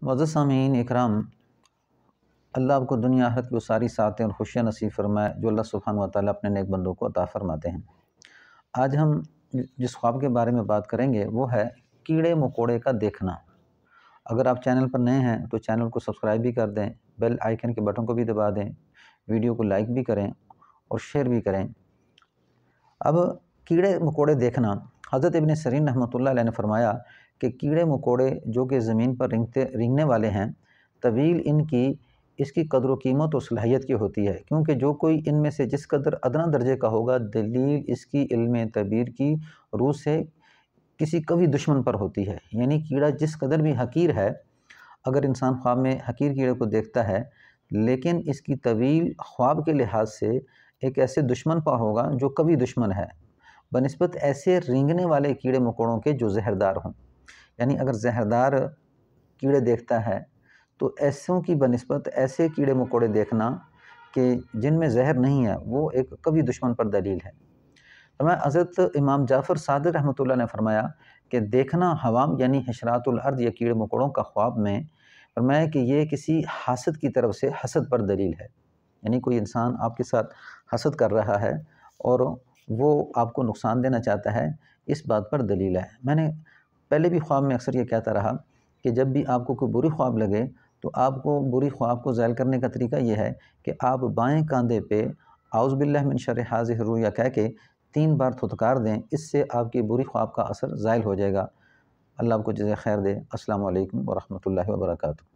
معزز سامعین اکرام، اللہ آپ کو دنیا آخرت کی وہ ساری سعادتیں اور خوشیاں نصیب فرمائے جو اللہ سبحانہ و تعالیٰ اپنے نیک بندوں کو عطا فرماتے ہیں۔ آج ہم جس خواب کے بارے میں بات کریں گے وہ ہے کیڑے مکوڑے کا دیکھنا۔ اگر آپ چینل پر نئے ہیں تو چینل کو سبسکرائب بھی کر دیں، بیل آئیکن کے بٹن کو بھی دبا دیں، ویڈیو کو لائک بھی کریں اور شیئر بھی کریں۔ اب کیڑے مکوڑے دیکھنا، حضرت ابن سیرین رحمۃ اللہ علیہ نے فرمایا کہ کیڑے مکوڑے جو کہ زمین پر رینگنے والے ہیں، طویل اس کی قدر و قیمت و صلاحیت کی ہوتی ہے، کیونکہ جو کوئی ان میں سے جس قدر ادنیٰ درجے کا ہوگا، دلیل اس کی علم تعبیر کی روح سے کسی قوی دشمن پر ہوتی ہے۔ یعنی کیڑا جس قدر بھی حقیر ہے، اگر انسان خواب میں حقیر کیڑے کو دیکھتا ہے لیکن اس کی طویل خواب کے لحاظ سے ایک ایسے دشمن پر ہوگا جو قوی دشمن ہے، بنسبت ایسے رینگنے والے کیڑے مکوڑوں کے جو زہردار ہوں۔ یعنی اگر زہردار کیڑے دیکھتا ہے تو ایسوں کی بنسبت ایسے کیڑے مکوڑے دیکھنا کہ جن میں زہر نہیں ہے، وہ ایک قوی دشمن پر دلیل ہے۔ حضرت امام جعفر صادق رحمۃ اللہ نے فرمایا کہ دیکھنا حوام یعنی حشرات الارض یا کیڑے مکوڑوں کا خواب میں، فرمایا کہ یہ کسی حاسد کی طرف سے حسد پر دلیل ہے۔ یعنی کوئی انسان آپ کے ساتھ حسد کر رہا ہے اور وہ آپ کو نقصان دینا چاہتا ہے، اس بات پر دلیل ہے۔ میں نے پہلے بھی خواب میں اکثر یہ کہتا رہا کہ جب بھی آپ کو کوئی بری خواب لگے تو آپ کو بری خواب کو زائل کرنے کا طریقہ یہ ہے کہ آپ بائیں کاندھے پہ اعوذ باللہ من شر حاذہ الرؤیا کہہ کے 3 بار تھتکار دیں، اس سے آپ کی بری خواب کا اثر زائل ہو جائے گا۔ اللہ آپ کو جزائے خیر دے۔ السلام علیکم ورحمۃ اللہ وبرکاتہ۔